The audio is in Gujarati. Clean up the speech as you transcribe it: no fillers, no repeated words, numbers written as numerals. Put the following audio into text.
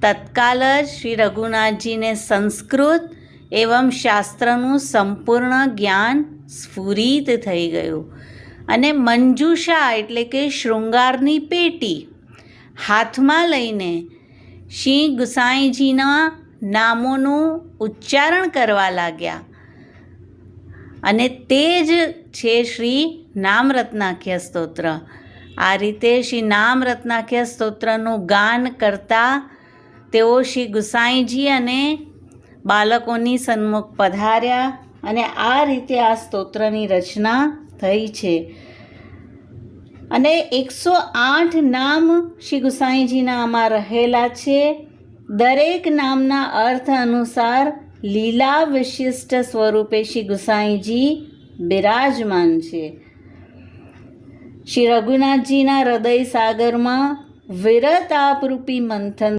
તત્કાલ જ શ્રી રઘુનાથજીને સંસ્કૃત એવં શાસ્ત્રનું સંપૂર્ણ જ્ઞાન સ્ફુરિત થઈ ગયું અને મંજુષા એટલે કે શૃંગારની પેટી હાથમાં લઈને શ્રી ગુસાઈજીના નામોનું ઉચ્ચારણ કરવા લાગ્યા અને તે જ છે શ્રી નામરત્નાખ્ય સ્તોત્ર. આ રીતે શ્રી નામરત્નાખ્ય સ્તોત્રનું ગાન કરતા તેઓ શ્રી ગુસાઈજી અને બાળકોની સન્મુખ પધાર્યા અને આ રીતે આ સ્તોત્રની રચના થઈ છે. અને 108 નામ શ્રી ગુસાઈજીના આમાં રહેલા છે. દરેક નામના અર્થ અનુસાર લીલા વિશિષ્ટ સ્વરૂપે શ્રી ગુસાઈજી બિરાજમાન છે. શ્રી રઘુનાથજીના હૃદય સાગરમાં વિરત આપરૂપી મંથન